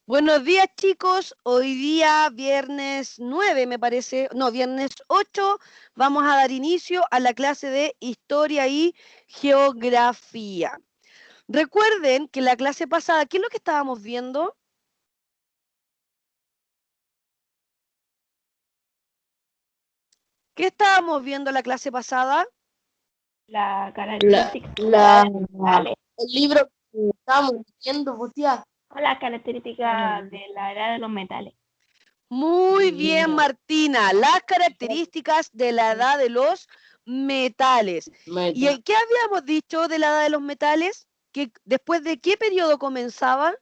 Buenos días, chicos. Hoy día, viernes 9, me parece, no, viernes 8, vamos a dar inicio a la clase de Historia y Geografía. Recuerden que la clase pasada, ¿qué es lo que estábamos viendo? ¿Qué estábamos viendo la clase pasada? La característica el libro que estábamos leyendo, pues tía. o las características de la edad de los metales. Muy bien, Martina. Las características de la edad de los metales. ¿Y qué habíamos dicho de la edad de los metales? ¿Que después de qué periodo comenzaba?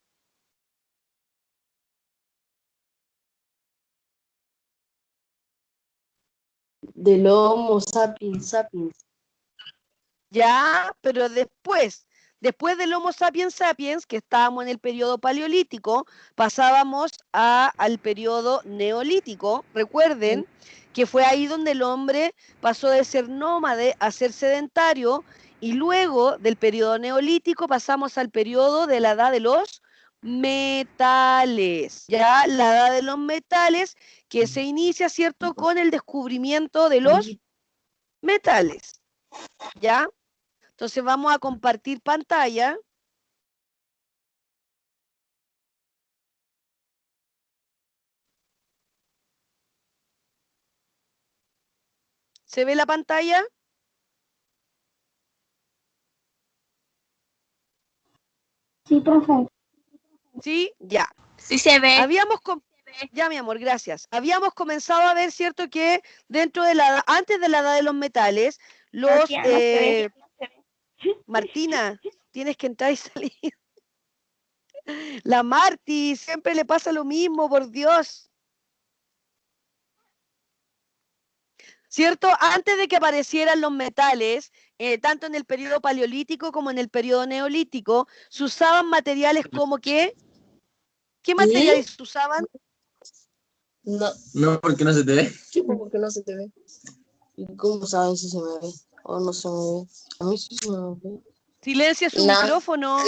Del Homo sapiens sapiens. Ya, pero después del Homo sapiens sapiens, que estábamos en el periodo paleolítico, pasábamos al periodo neolítico. Recuerden que fue ahí donde el hombre pasó de ser nómade a ser sedentario, y luego del periodo neolítico pasamos al periodo de la edad de los metales. Ya, la edad de los metales que se inicia, ¿cierto?, con el descubrimiento de los metales. ¿Ya? Entonces vamos a compartir pantalla. ¿Se ve la pantalla? Sí, profe. Sí, ya. Sí se ve. Ya, mi amor, gracias. Habíamos comenzado a ver, ¿cierto?, que antes de la edad de los metales, los Tía, no se ve. Martina, tienes que entrar y salir. La Marti, siempre le pasa lo mismo, por Dios. ¿Cierto? Antes de que aparecieran los metales, tanto en el periodo paleolítico como en el periodo neolítico, se usaban materiales como ¿qué? ¿Qué materiales se usaban? No, porque no se te ve. Sí, porque no se te ve. ¿Y cómo sabes si se me ve o no se me ve? A mí sí se me ve. Silencia su micrófono.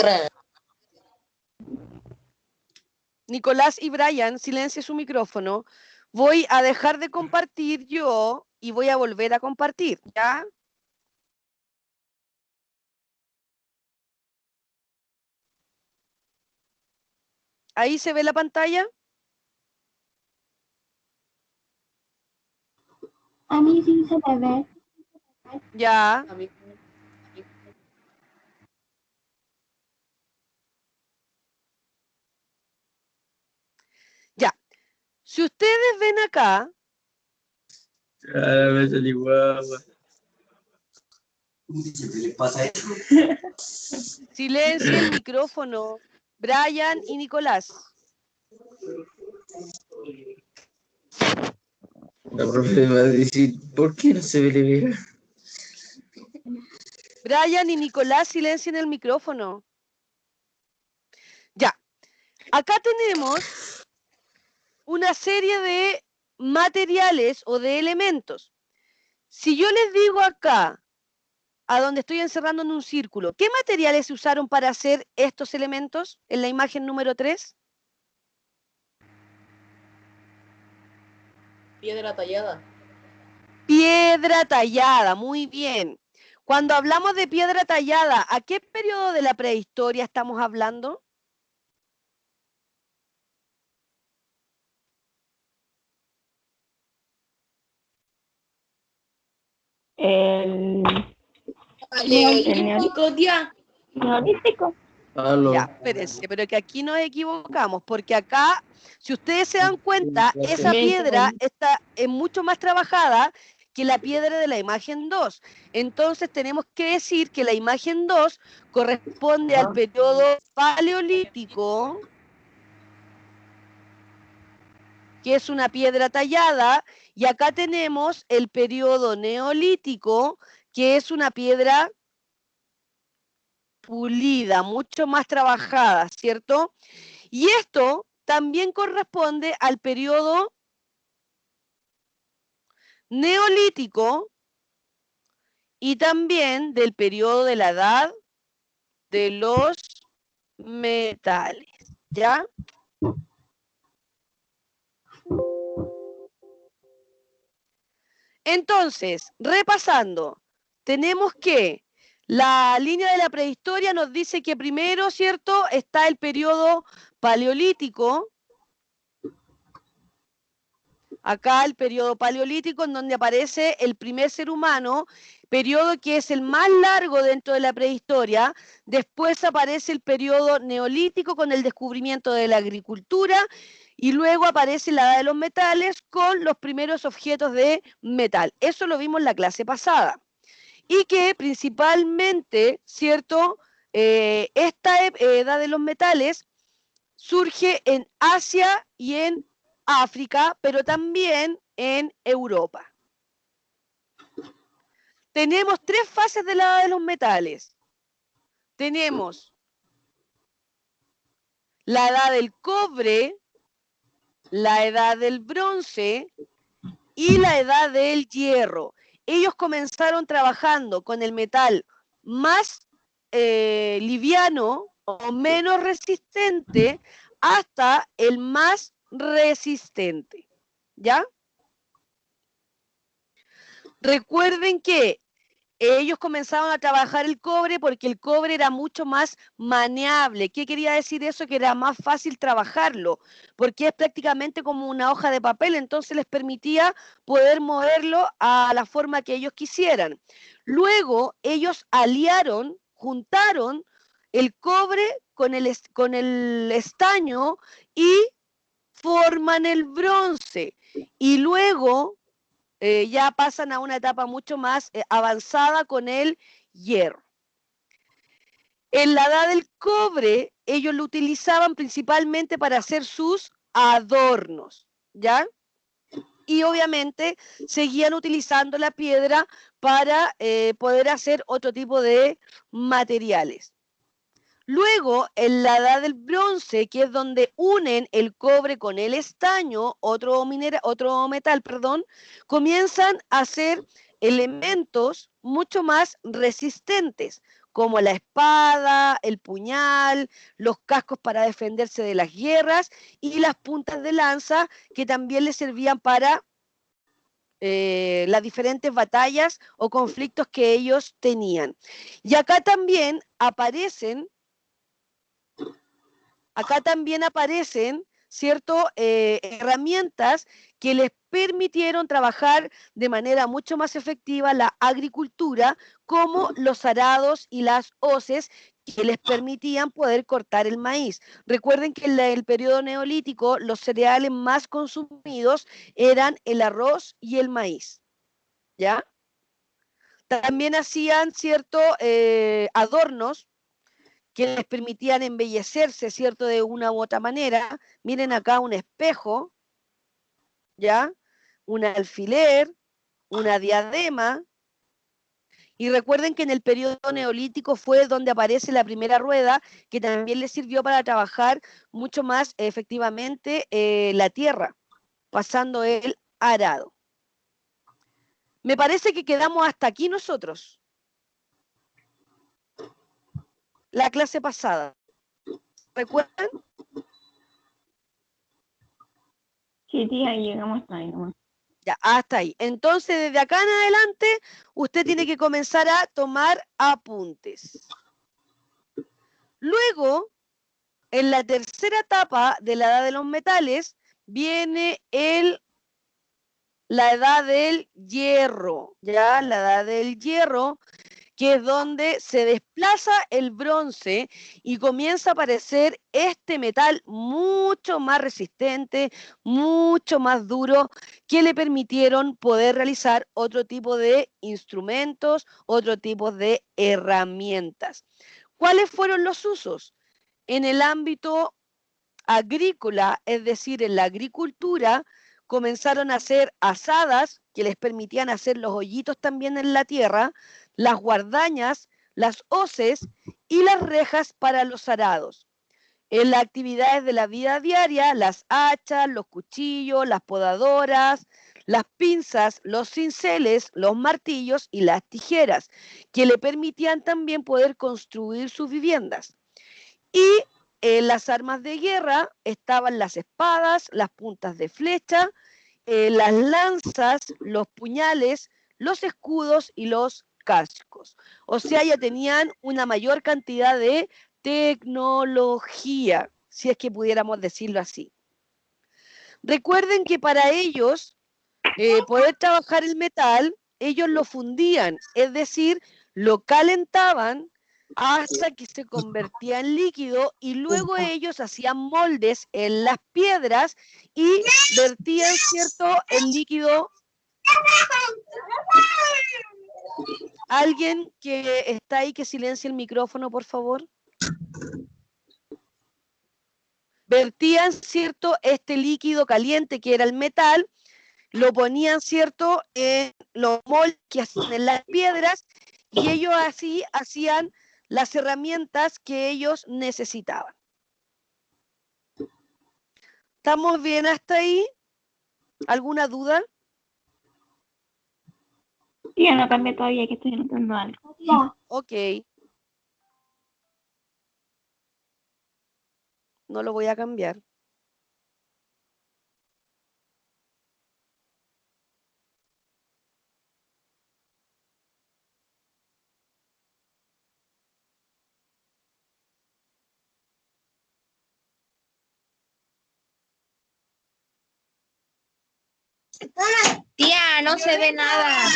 Nicolás y Brian, silencia su micrófono. Voy a dejar de compartir yo y voy a volver a compartir, ¿ya? ¿Ahí se ve la pantalla? A mí sí se me ve. Ya. Ya. Si ustedes ven acá, silencia el micrófono, Brian y Nicolás. La profe va a decir, ¿por qué no se ve Vera? Brian y Nicolás, silencien el micrófono. Ya. Acá tenemos una serie de materiales o de elementos. Si yo les digo acá, a donde estoy encerrando en un círculo, ¿qué materiales se usaron para hacer estos elementos en la imagen número 3? Piedra tallada. Piedra tallada, muy bien. Cuando hablamos de piedra tallada, ¿a qué periodo de la prehistoria estamos hablando? El Neolítico, tía. neolítico. Ya, espérense, pero que aquí nos equivocamos, porque acá, si ustedes se dan cuenta, esa piedra es mucho más trabajada que la piedra de la imagen 2. Entonces tenemos que decir que la imagen 2 corresponde al periodo paleolítico, que es una piedra tallada, y acá tenemos el periodo neolítico, que es una piedra pulida, mucho más trabajada, ¿cierto? Y esto también corresponde al periodo neolítico y también del periodo de la edad de los metales, ¿ya? Entonces, repasando, tenemos que la línea de la prehistoria nos dice que primero, ¿cierto?, está el periodo paleolítico. Acá el periodo paleolítico, en donde aparece el primer ser humano, periodo que es el más largo dentro de la prehistoria. Después aparece el periodo neolítico con el descubrimiento de la agricultura, y luego aparece la edad de los metales con los primeros objetos de metal. Eso lo vimos en la clase pasada. Y que principalmente, ¿cierto?, esta edad de los metales surge en Asia y en África, pero también en Europa. Tenemos 3 fases de la edad de los metales. Tenemos la edad del cobre, la edad del bronce y la edad del hierro. Ellos comenzaron trabajando con el metal más liviano o menos resistente hasta el más resistente. ¿Ya? Recuerden que ellos comenzaron a trabajar el cobre porque el cobre era mucho más maneable. ¿Qué quería decir eso? Que era más fácil trabajarlo, porque es prácticamente como una hoja de papel, entonces les permitía poder moverlo a la forma que ellos quisieran. Luego ellos juntaron el cobre con el estaño y forman el bronce. Y luego ya pasan a una etapa mucho más avanzada con el hierro. En la edad del cobre, ellos lo utilizaban principalmente para hacer sus adornos, ¿ya? Y obviamente seguían utilizando la piedra para poder hacer otro tipo de materiales. Luego, en la edad del bronce, que es donde unen el cobre con el estaño, otro metal, comienzan a hacer elementos mucho más resistentes, como la espada, el puñal, los cascos para defenderse de las guerras y las puntas de lanza, que también les servían para las diferentes batallas o conflictos que ellos tenían. Y acá también aparecen, ¿cierto?, herramientas que les permitieron trabajar de manera mucho más efectiva la agricultura, como los arados y las hoces, que les permitían poder cortar el maíz. Recuerden que en el periodo neolítico los cereales más consumidos eran el arroz y el maíz, ¿ya? También hacían, ¿cierto?, adornos que les permitían embellecerse, ¿cierto?, de una u otra manera. Miren acá un espejo, ¿ya? Un alfiler, una diadema. Y recuerden que en el periodo neolítico fue donde aparece la primera rueda, que también les sirvió para trabajar mucho más efectivamente la tierra, pasando el arado. Me parece que quedamos hasta aquí nosotros. La clase pasada. ¿Recuerdan? Sí, tía, llegamos hasta ahí nomás. Ya, hasta ahí. Entonces, desde acá en adelante, usted tiene que comenzar a tomar apuntes. Luego, en la tercera etapa de la edad de los metales, viene la edad del hierro, ¿ya? La edad del hierro, que es donde se desplaza el bronce y comienza a aparecer este metal mucho más resistente, mucho más duro, que le permitieron poder realizar otro tipo de instrumentos, otro tipo de herramientas. ¿Cuáles fueron los usos? En el ámbito agrícola, es decir, en la agricultura, comenzaron a hacer azadas que les permitían hacer los hoyitos también en la tierra, las guardañas, las hoces y las rejas para los arados. En las actividades de la vida diaria, las hachas, los cuchillos, las podadoras, las pinzas, los cinceles, los martillos y las tijeras, que le permitían también poder construir sus viviendas. Y en las armas de guerra estaban las espadas, las puntas de flecha, las lanzas, los puñales, los escudos y los cascos. O sea, ya tenían una mayor cantidad de tecnología, si es que pudiéramos decirlo así. Recuerden que para ellos, poder trabajar el metal, ellos lo fundían, es decir, lo calentaban hasta que se convertía en líquido y luego ellos hacían moldes en las piedras y vertían, ¿cierto?, el líquido. ¿Alguien que está ahí que silencie el micrófono, por favor? Vertían, ¿cierto?, este líquido caliente que era el metal, lo ponían, ¿cierto?, en los moldes que hacían en las piedras y ellos así hacían las herramientas que ellos necesitaban. ¿Estamos bien hasta ahí? ¿Alguna duda? Tía, no cambié todavía, que estoy anotando algo. Ok. No lo voy a cambiar. Tía, no se ve nada.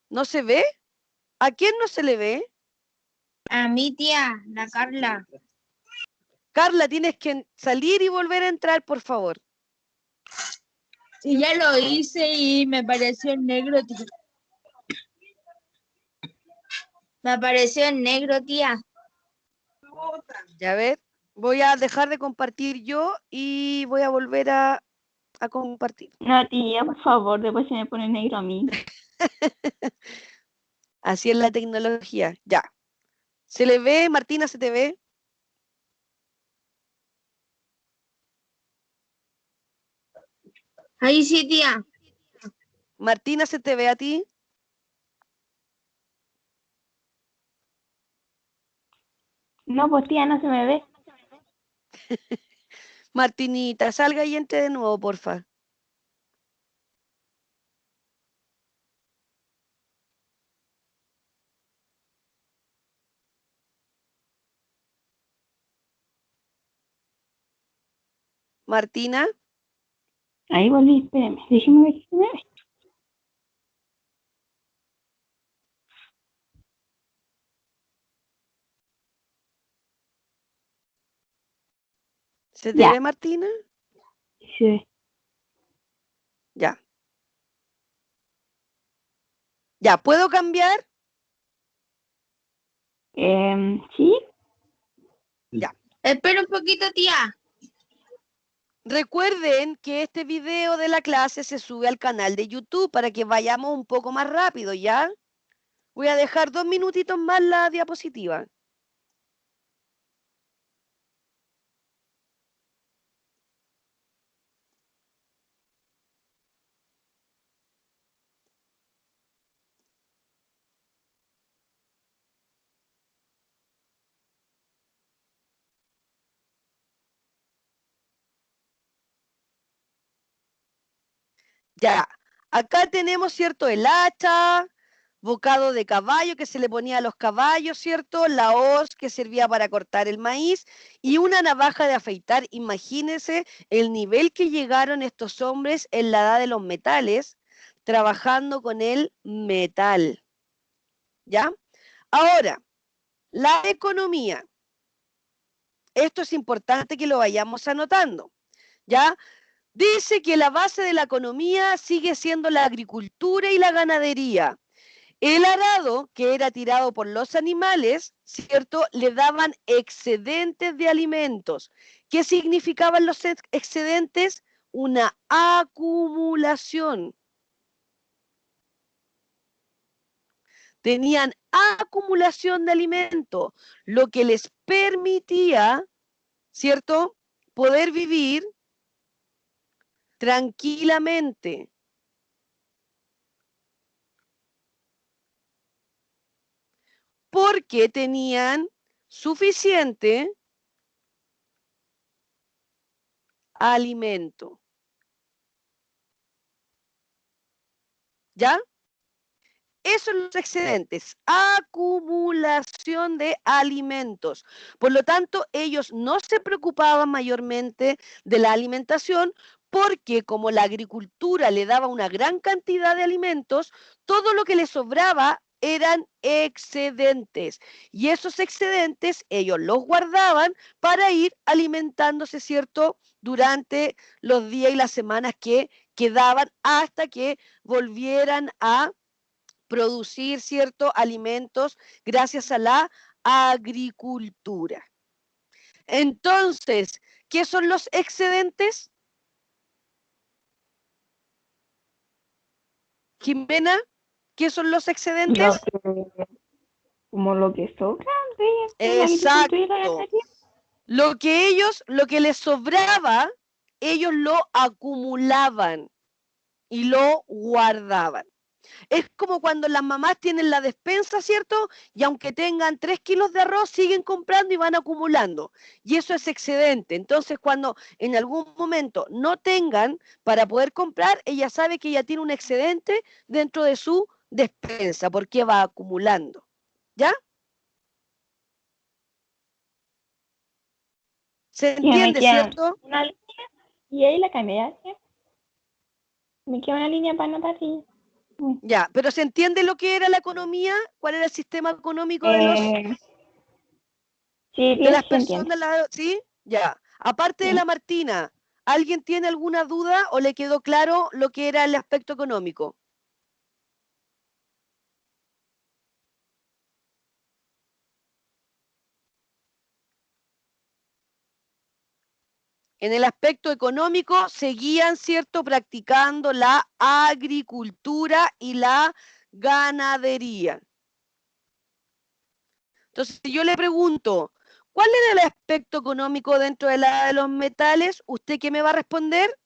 ¿No se ve? ¿A quién no se le ve? A mi tía, la Carla. Carla, tienes que salir y volver a entrar, por favor. Sí, ya lo hice y me apareció en negro, tía. Me apareció en negro, tía. Ya ver, voy a dejar de compartir yo y voy a volver a compartir. No, tía, por favor, después se me pone negro a mí. Así es la tecnología. Ya. ¿Se le ve, Martina, se te ve? Ahí sí, tía. Martina, ¿se te ve a ti? No, pues tía, no se me ve. Martinita, salga y entre de nuevo, porfa. Martina, Ahí volví, espérame, déjeme ver si se me ve. ¿se te Ya. ve, Martina? Sí. Ya. Ya, ¿puedo cambiar? ¿Sí? Ya. Espera un poquito, tía. Recuerden que este video de la clase se sube al canal de YouTube para que vayamos un poco más rápido, ¿ya? Voy a dejar 2 minutitos más la diapositiva. Ya, acá tenemos, ¿cierto? El hacha, bocado de caballo que se le ponía a los caballos, ¿cierto? La hoz que servía para cortar el maíz y una navaja de afeitar. Imagínense el nivel que llegaron estos hombres en la edad de los metales, trabajando con el metal. ¿Ya? Ahora, la economía. Esto es importante que lo vayamos anotando. ¿Ya? Dice que la base de la economía sigue siendo la agricultura y la ganadería. El arado, que era tirado por los animales, ¿cierto? Le daban excedentes de alimentos. ¿Qué significaban los excedentes? Una acumulación. Tenían acumulación de alimentos, lo que les permitía, ¿cierto? Poder vivir tranquilamente. Porque tenían suficiente alimento. ¿Ya? Esos son los excedentes, acumulación de alimentos. Por lo tanto, ellos no se preocupaban mayormente de la alimentación porque como la agricultura le daba una gran cantidad de alimentos, todo lo que les sobraba eran excedentes. Y esos excedentes ellos los guardaban para ir alimentándose, ¿cierto?, durante los días y las semanas que quedaban hasta que volvieran a producir ciertos alimentos gracias a la agricultura. Entonces, ¿qué son los excedentes? Jimena, ¿qué son los excedentes? Como lo que sobra de la agricultura y la Exacto. ganadería. Lo que les sobraba, ellos lo acumulaban y lo guardaban. Es como cuando las mamás tienen la despensa, ¿cierto? Y aunque tengan 3 kilos de arroz, siguen comprando y van acumulando. Y eso es excedente. Entonces, cuando en algún momento no tengan para poder comprar, ella sabe que ella tiene un excedente dentro de su despensa, porque va acumulando. ¿Ya? ¿Se Que me entiende, queda cierto? una línea y ahí la cambié así. Me queda una línea para anotar y... Ya, pero ¿se entiende lo que era la economía? ¿Cuál era el sistema económico de los... Sí, de las sí entiendo. personas, ¿sí? Ya. Aparte de Sí. la Martina, ¿alguien tiene alguna duda o le quedó claro lo que era el aspecto económico? En el aspecto económico seguían, ¿cierto?, practicando la agricultura y la ganadería. Entonces, si yo le pregunto, ¿cuál era el aspecto económico dentro de la de los metales? ¿Usted qué me va a responder?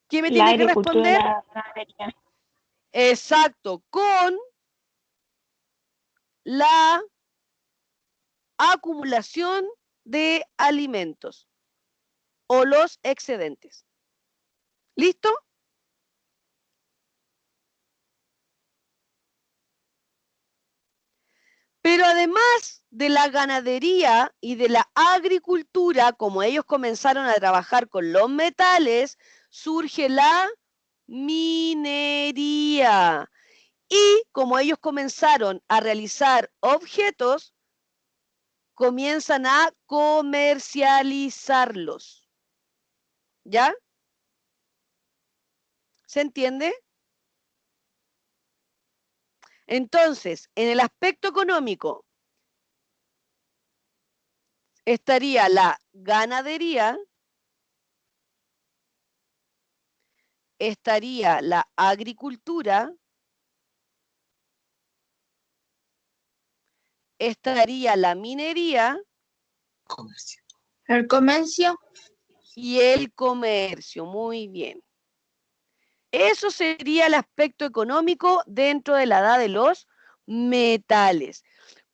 ¿Qué me La tiene que agricultura y responder? la ganadería. Exacto, con la acumulación de alimentos o los excedentes. ¿Listo? Pero además de la ganadería y de la agricultura, como ellos comenzaron a trabajar con los metales, surge la minería. Y como ellos comenzaron a realizar objetos, comienzan a comercializarlos. ¿Ya? ¿Se entiende? Entonces, en el aspecto económico estaría la ganadería, estaría la agricultura, estaría la minería Comercio. El comercio. y el comercio. Muy bien. Eso sería el aspecto económico dentro de la edad de los metales.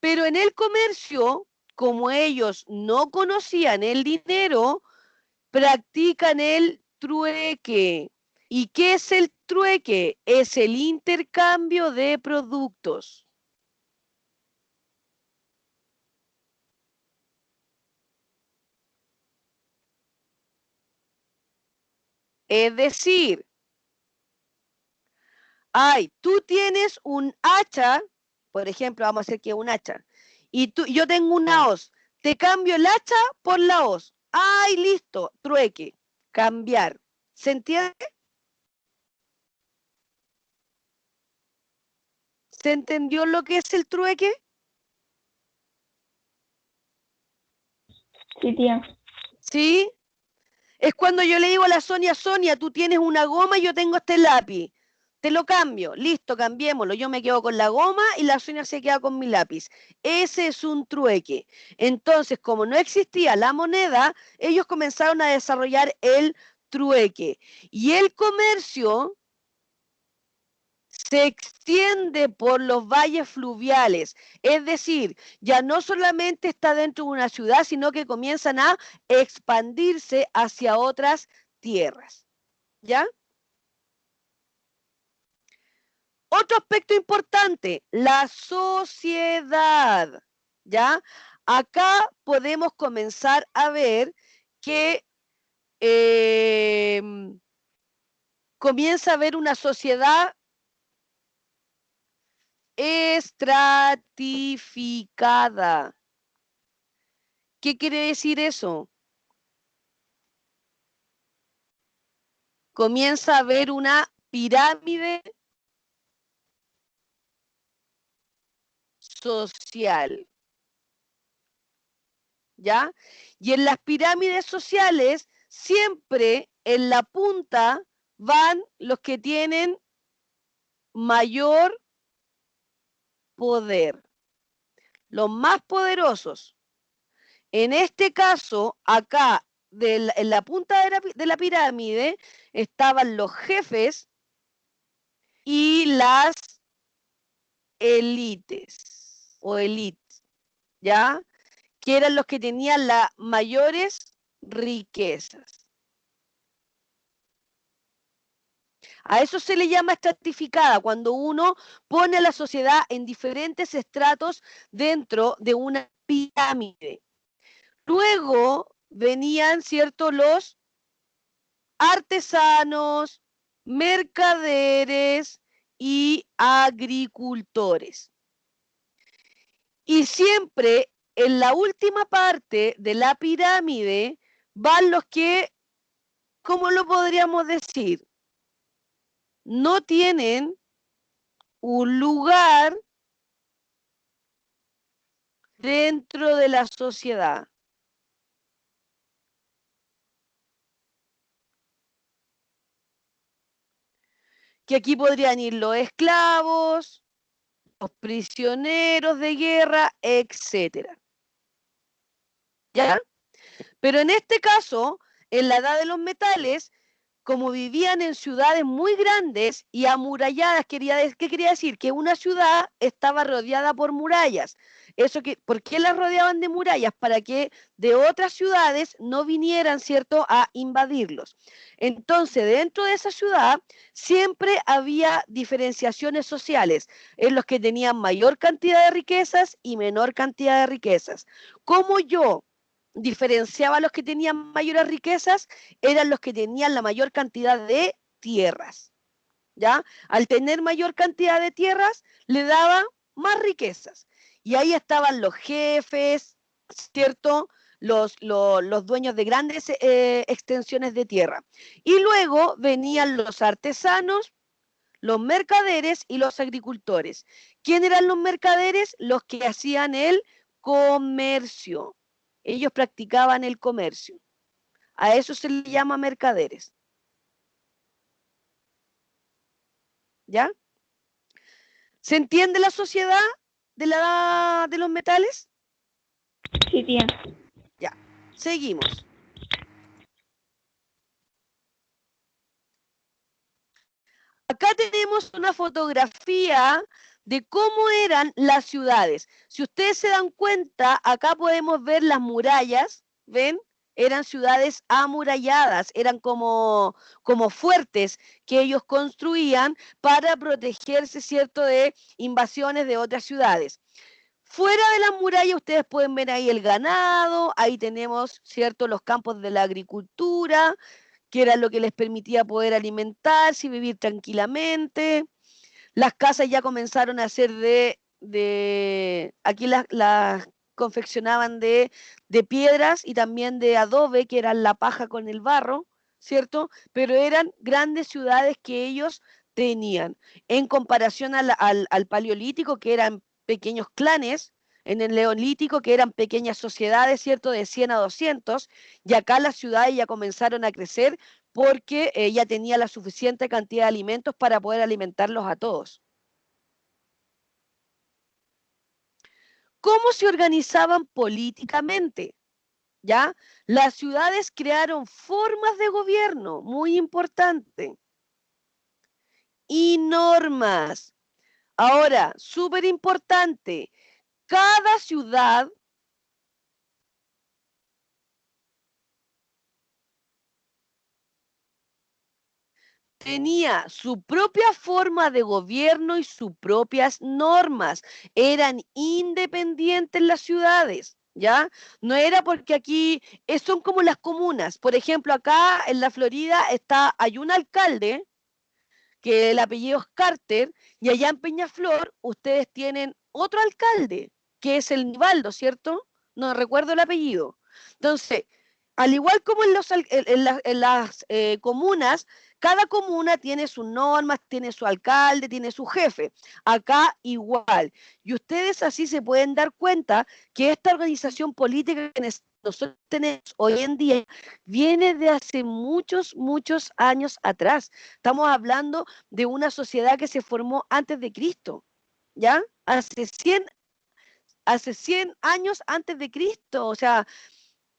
Pero en el comercio, como ellos no conocían el dinero, practican el trueque. ¿Y qué es el trueque? Es el intercambio de productos. Es decir, tú tienes un hacha, por ejemplo, vamos a hacer que un hacha, y yo tengo una hoz, te cambio el hacha por la hoz. ¡Ay, listo! Trueque, cambiar. ¿Se entiende? ¿Se entendió lo que es el trueque? Sí, tía. ¿Sí? Es cuando yo le digo a la Sonia, Sonia, tú tienes una goma y yo tengo este lápiz. Te lo cambio, listo, cambiémoslo. Yo me quedo con la goma y la Sonia se queda con mi lápiz. Ese es un trueque. Entonces, como no existía la moneda, ellos comenzaron a desarrollar el trueque. Y el comercio se extiende por los valles fluviales, es decir, ya no solamente está dentro de una ciudad, sino que comienzan a expandirse hacia otras tierras, ¿ya? Otro aspecto importante, la sociedad, ¿ya? Acá podemos comenzar a ver que comienza a haber una sociedad estratificada. ¿Qué quiere decir eso? Comienza a haber una pirámide social, ¿ya? Y en las pirámides sociales, siempre en la punta van los que tienen mayor poder, los más poderosos. En este caso, acá, en la punta de la pirámide, estaban los jefes y las élites, o élites, ¿ya? Que eran los que tenían las mayores riquezas. A eso se le llama estratificada, cuando uno pone a la sociedad en diferentes estratos dentro de una pirámide. Luego venían, ¿cierto?, los artesanos, mercaderes y agricultores. Y siempre en la última parte de la pirámide van los que, ¿cómo lo podríamos decir? No tienen un lugar dentro de la sociedad. Que aquí podrían ir los esclavos, los prisioneros de guerra, etcétera. ¿Ya? Pero en este caso, en la edad de los metales, como vivían en ciudades muy grandes y amuralladas, ¿qué quería decir? Que una ciudad estaba rodeada por murallas. ¿Por qué las rodeaban de murallas? Para que de otras ciudades no vinieran, ¿cierto?, a invadirlos. Entonces, dentro de esa ciudad siempre había diferenciaciones sociales en los que tenían mayor cantidad de riquezas y menor cantidad de riquezas. ¿Cómo yo diferenciaba a los que tenían mayores riquezas? Eran los que tenían la mayor cantidad de tierras, ¿ya? Al tener mayor cantidad de tierras, le daba más riquezas. Y ahí estaban los jefes, ¿cierto? Los dueños de grandes extensiones de tierra. Y luego venían los artesanos, los mercaderes y los agricultores. ¿Quién eran los mercaderes? Los que hacían el comercio. Ellos practicaban el comercio. A eso se le llama mercaderes. ¿Ya? ¿Se entiende la sociedad de la edad de los metales? Sí, tía. Ya, seguimos. Acá tenemos una fotografía de cómo eran las ciudades. Si ustedes se dan cuenta, acá podemos ver las murallas, ¿ven? Eran ciudades amuralladas, eran como fuertes que ellos construían para protegerse, ¿cierto?, de invasiones de otras ciudades. Fuera de las murallas ustedes pueden ver ahí el ganado, ahí tenemos, ¿cierto?, los campos de la agricultura, que era lo que les permitía poder alimentarse y vivir tranquilamente. Las casas ya comenzaron a ser aquí las confeccionaban de piedras y también de adobe, que eran la paja con el barro, ¿cierto? Pero eran grandes ciudades que ellos tenían, en comparación al paleolítico, que eran pequeños clanes, en el neolítico, que eran pequeñas sociedades, ¿cierto?, de 100 a 200, y acá las ciudades ya comenzaron a crecer porque ya tenía la suficiente cantidad de alimentos para poder alimentarlos a todos. ¿Cómo se organizaban políticamente? ¿Ya? Las ciudades crearon formas de gobierno, muy importante. y normas. Ahora, súper importante, cada ciudad tenía su propia forma de gobierno y sus propias normas. Eran independientes las ciudades, ¿ya? No era porque aquí son como las comunas. Por ejemplo, acá en la Florida hay un alcalde que el apellido es Carter, y allá en Peñaflor ustedes tienen otro alcalde, que es el Nivaldo, ¿cierto? No recuerdo el apellido. Entonces, al igual como en las comunas, cada comuna tiene sus normas, tiene su alcalde, tiene su jefe. Acá igual. Y ustedes así se pueden dar cuenta que esta organización política que nosotros tenemos hoy en día viene de hace muchos, muchos años atrás. Estamos hablando de una sociedad que se formó antes de Cristo, ¿ya? Hace 100 años antes de Cristo, o sea,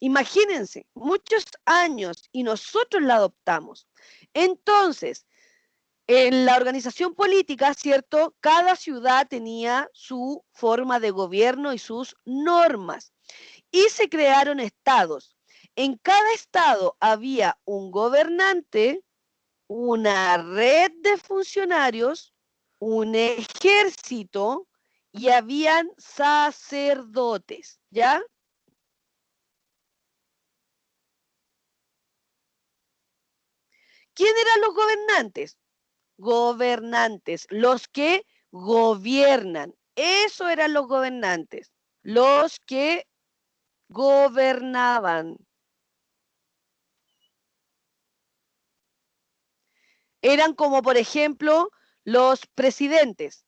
imagínense, muchos años y nosotros la adoptamos. Entonces, en la organización política, ¿cierto? Cada ciudad tenía su forma de gobierno y sus normas. Y se crearon estados. En cada estado había un gobernante, una red de funcionarios, un ejército y habían sacerdotes, ¿ya? ¿Quién eran los gobernantes? Gobernantes, los que gobiernan. Eso eran los gobernantes, los que gobernaban. Eran como, por ejemplo, los presidentes.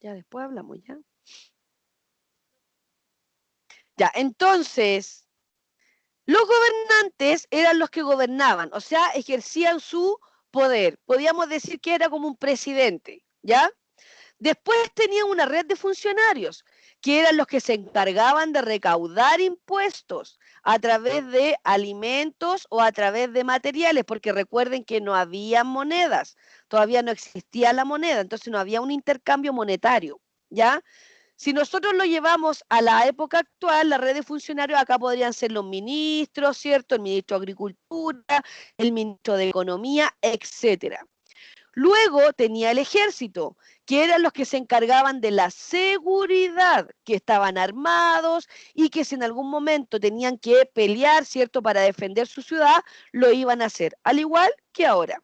Ya después hablamos, ¿ya? Ya, entonces, los gobernantes eran los que gobernaban, o sea, ejercían su poder. Podríamos decir que era como un presidente, ¿ya? Después tenían una red de funcionarios, que eran los que se encargaban de recaudar impuestos a través de alimentos o a través de materiales, porque recuerden que no había monedas, todavía no existía la moneda, entonces no había un intercambio monetario, ¿ya? Si nosotros lo llevamos a la época actual, la red de funcionarios acá podrían ser los ministros, ¿cierto? El ministro de Agricultura, el ministro de Economía, etcétera. Luego tenía el ejército, que eran los que se encargaban de la seguridad, que estaban armados y que si en algún momento tenían que pelear, ¿cierto?, para defender su ciudad, lo iban a hacer, al igual que ahora.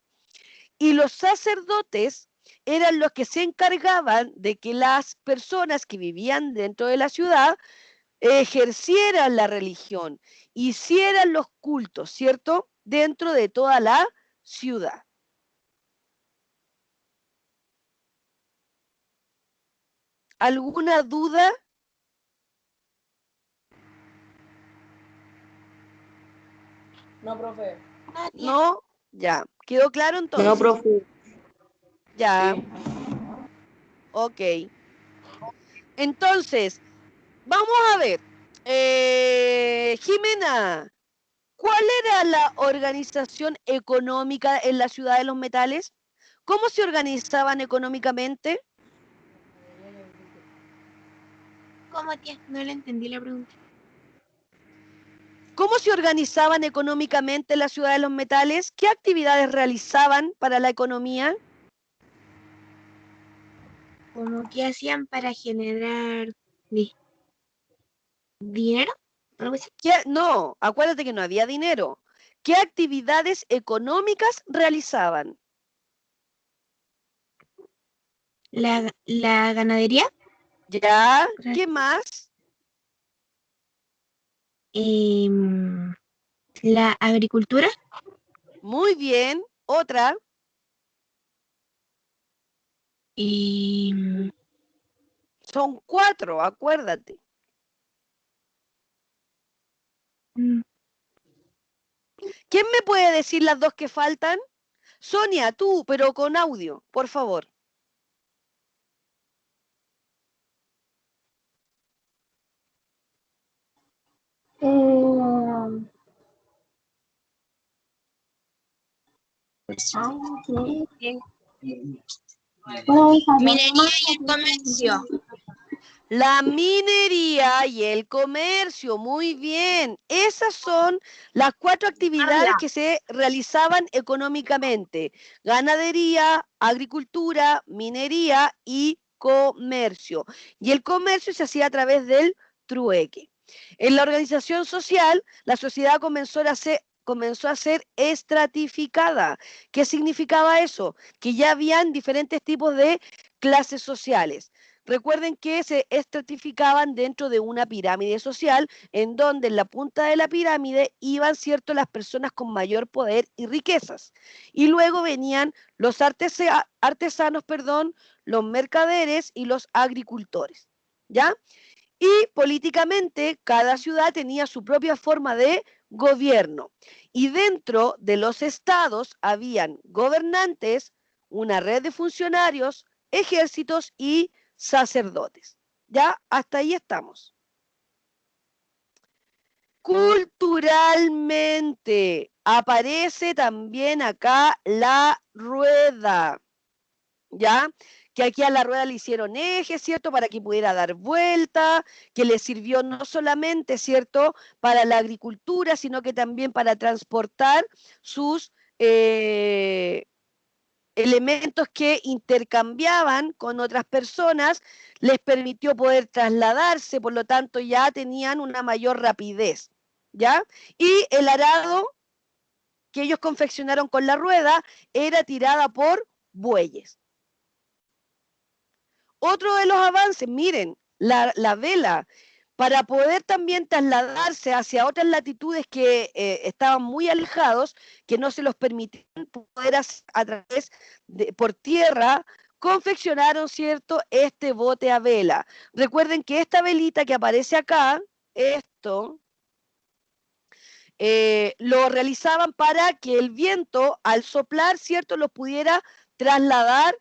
Y los sacerdotes eran los que se encargaban de que las personas que vivían dentro de la ciudad ejercieran la religión, hicieran los cultos, ¿cierto?, dentro de toda la ciudad. ¿Alguna duda? No, profe. ¿No? Ya. ¿Quedó claro entonces? No, profe. Ya. Sí. Ok. Entonces, vamos a ver. Jimena, ¿cuál era la organización económica en la ciudad de los metales? ¿Cómo se organizaban económicamente? ¿Cómo, tía? No le entendí la pregunta. ¿Cómo se organizaban económicamente en la ciudad de los metales? ¿Qué actividades realizaban para la economía? ¿Cómo qué hacían para generar dinero? ¿Algo así? No, acuérdate que no había dinero. ¿Qué actividades económicas realizaban? La ganadería, ¿Ya? ¿Qué más? la agricultura, Muy bien. Otra. em, Son 4, acuérdate. mm, ¿Quién me puede decir las dos que faltan? Sonia, tú, pero con audio, por favor. Minería y el comercio. La minería y el comercio, muy bien. Esas son las 4 actividades que se realizaban económicamente. Ganadería, agricultura, minería y comercio. Y el comercio se hacía a través del trueque. En la organización social, la sociedad comenzó a ser estratificada. ¿Qué significaba eso? Que ya habían diferentes tipos de clases sociales. Recuerden que se estratificaban dentro de una pirámide social en donde en la punta de la pirámide iban, ¿cierto?, las personas con mayor poder y riquezas. Y luego venían los artesanos, los mercaderes y los agricultores, ¿ya? Y políticamente cada ciudad tenía su propia forma de gobierno. Y dentro de los estados habían gobernantes, una red de funcionarios, ejércitos y sacerdotes. Ya, hasta ahí estamos. Culturalmente aparece también acá la rueda, ¿ya? Que aquí a la rueda le hicieron eje, ¿cierto? Para que pudiera dar vuelta, que le sirvió no solamente, ¿cierto?, para la agricultura, sino que también para transportar sus elementos que intercambiaban con otras personas, les permitió poder trasladarse, por lo tanto ya tenían una mayor rapidez, ¿ya? Y el arado que ellos confeccionaron con la rueda era tirada por bueyes. Otro de los avances, miren, la vela, para poder también trasladarse hacia otras latitudes que estaban muy alejados, que no se los permitían poder hacer a través por tierra, confeccionaron, ¿cierto?, este bote a vela. Recuerden que esta velita que aparece acá, esto, lo realizaban para que el viento, al soplar, ¿cierto?, los pudiera trasladar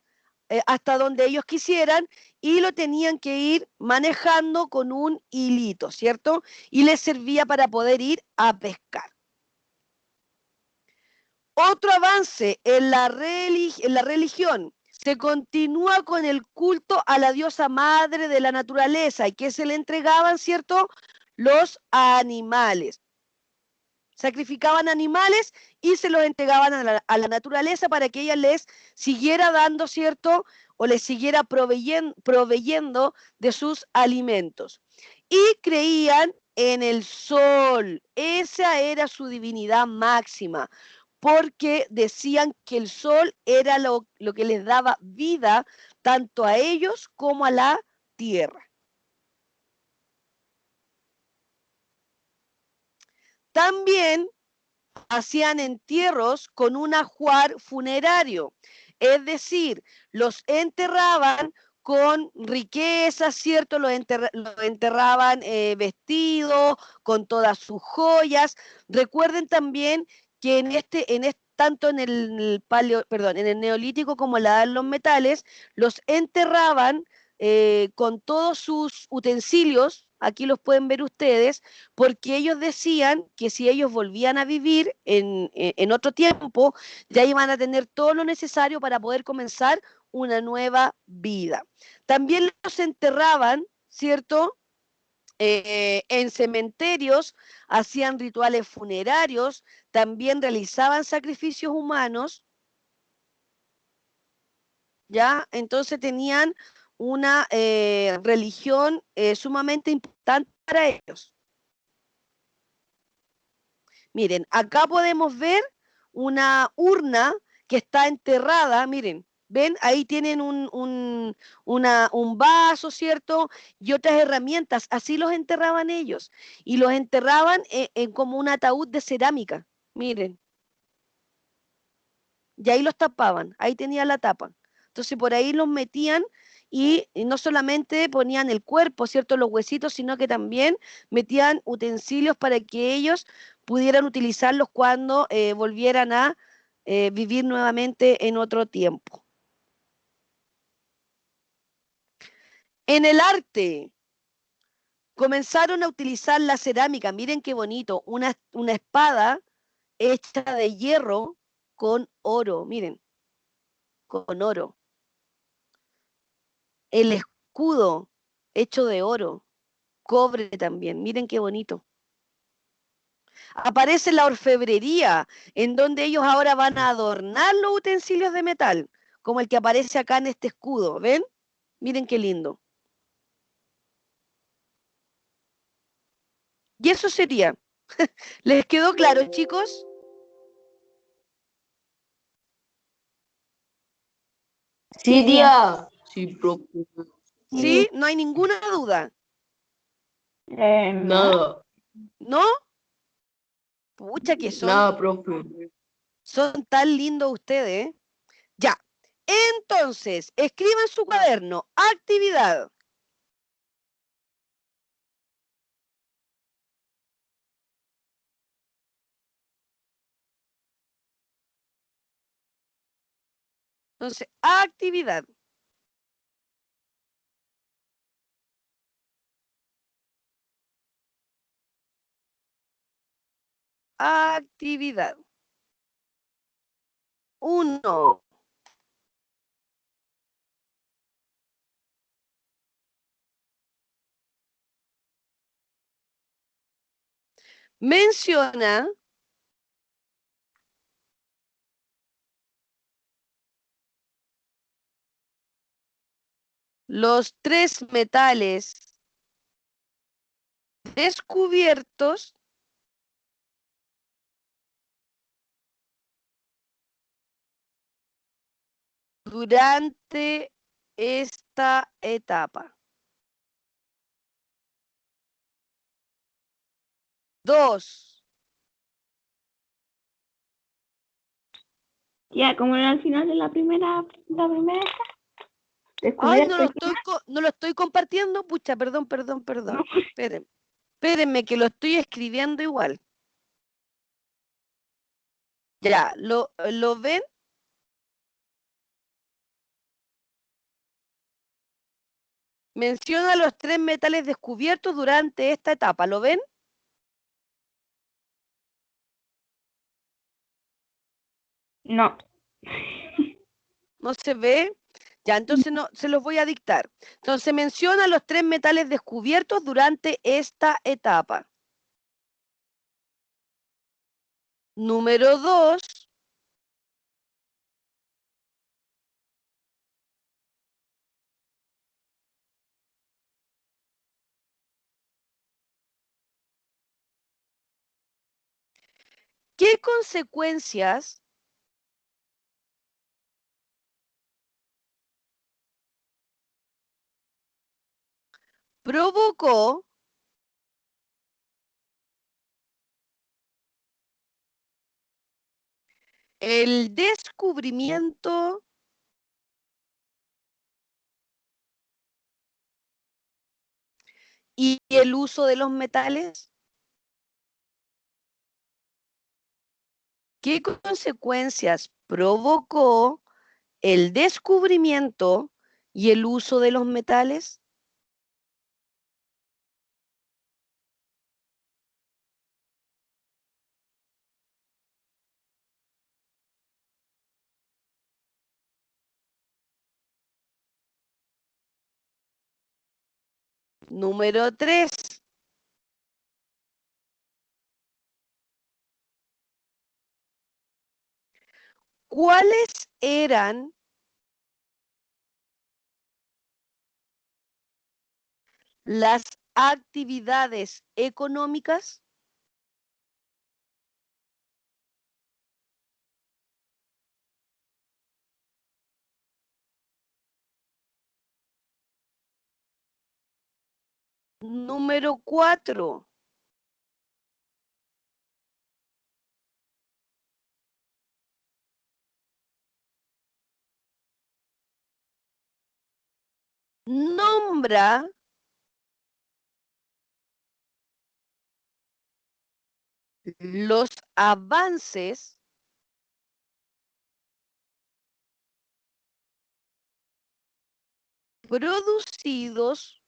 hasta donde ellos quisieran, y lo tenían que ir manejando con un hilito, ¿cierto? Y les servía para poder ir a pescar. Otro avance en la religión. Se continúa con el culto a la diosa madre de la naturaleza y que se le entregaban, ¿cierto?, los animales. Sacrificaban animales y se los entregaban a la naturaleza para que ella les siguiera dando, ¿cierto?, o les siguiera proveyendo de sus alimentos. Y creían en el sol. Esa era su divinidad máxima, porque decían que el sol era lo que les daba vida tanto a ellos como a la tierra. También hacían entierros con un ajuar funerario, es decir, los enterraban con riquezas, ¿cierto? Los enterraban vestidos, con todas sus joyas. Recuerden también que tanto en el en el neolítico como en la edad de los metales, los enterraban con todos sus utensilios. Aquí los pueden ver ustedes, porque ellos decían que si ellos volvían a vivir en otro tiempo, ya iban a tener todo lo necesario para poder comenzar una nueva vida. También los enterraban, ¿cierto?, en cementerios, hacían rituales funerarios, también realizaban sacrificios humanos, ¿ya? Entonces tenían una religión sumamente importante para ellos. Miren, acá podemos ver una urna que está enterrada, miren, ven, ahí tienen un vaso, ¿cierto? Y otras herramientas, así los enterraban ellos, y los enterraban en como un ataúd de cerámica, miren, y ahí los tapaban, ahí tenía la tapa. Entonces por ahí los metían y no solamente ponían el cuerpo, ¿cierto?, los huesitos, sino que también metían utensilios para que ellos pudieran utilizarlos cuando volvieran a vivir nuevamente en otro tiempo. En el arte, comenzaron a utilizar la cerámica. Miren qué bonito, una espada hecha de hierro con oro, miren, con oro. El escudo hecho de oro, cobre también, miren qué bonito. Aparece la orfebrería, en donde ellos ahora van a adornar los utensilios de metal, como el que aparece acá en este escudo, ¿ven? Miren qué lindo. Y eso sería. ¿Les quedó claro, chicos? Sí, tía. Sí, profe. ¿Sí? ¿No hay ninguna duda? No. Nada, ¿No? Pucha que nada, profe. son tan lindos ustedes, ¿eh? Ya. Entonces, escriban en su cuaderno, actividad. Entonces, actividad. Actividad. 1. Menciona los 3 metales descubiertos durante esta etapa. 2. Ya, como era al final de la primera Ay, descubierto no lo estoy compartiendo. Pucha, perdón. No. Espérenme que lo estoy escribiendo igual. Ya, ¿lo ven? Menciona los 3 metales descubiertos durante esta etapa. ¿Lo ven? No. ¿No se ve? Ya, entonces no, se los voy a dictar. Entonces menciona los 3 metales descubiertos durante esta etapa. Número 2. ¿Qué consecuencias provocó el descubrimiento y el uso de los metales? ¿Qué consecuencias provocó el descubrimiento y el uso de los metales? Número 3. ¿Cuáles eran las actividades económicas? Número 4. Nombra los avances producidos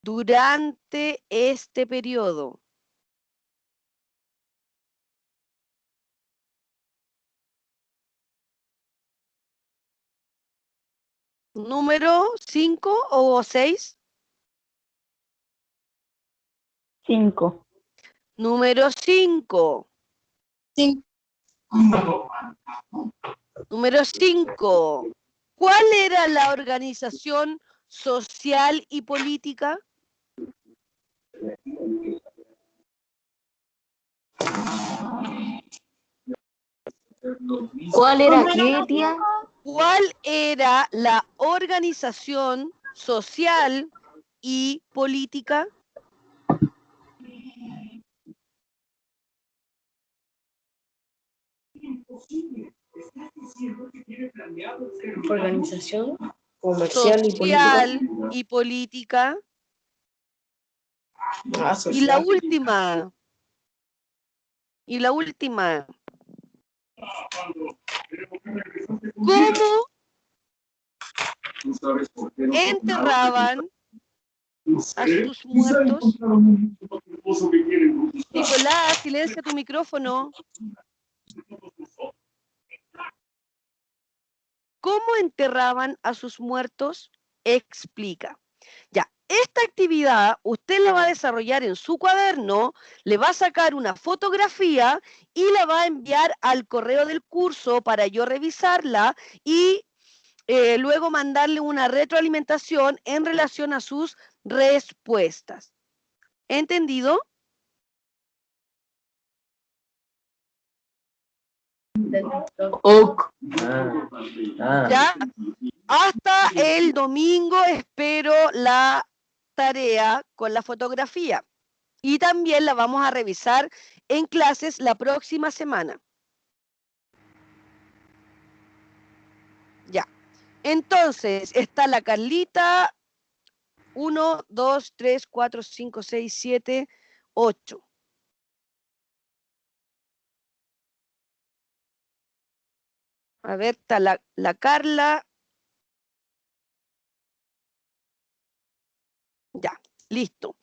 durante este periodo. ¿Número 5 o 6? 5. Número 5. Sí. Número 5. ¿Cuál era la organización social y política? ¿Cuál era qué, tía? ¿Cuál era la organización social y política? Organización comercial y política. Social y política. Ah, Y la social. última. Y la última. ¿Cómo enterraban a sus muertos? Nicolás, silencia tu micrófono. ¿Cómo enterraban a sus muertos? Explica. Ya, esta actividad usted la va a desarrollar en su cuaderno, le va a sacar una fotografía y la va a enviar al correo del curso para yo revisarla y luego mandarle una retroalimentación en relación a sus respuestas. ¿Entendido? Ok. Ya, hasta el domingo espero la tarea con la fotografía y también la vamos a revisar en clases la próxima semana. Ya. Entonces, está la Carlita, 1, 2, 3, 4, 5, 6, 7, 8. A ver, está la Carla. Ya, listo.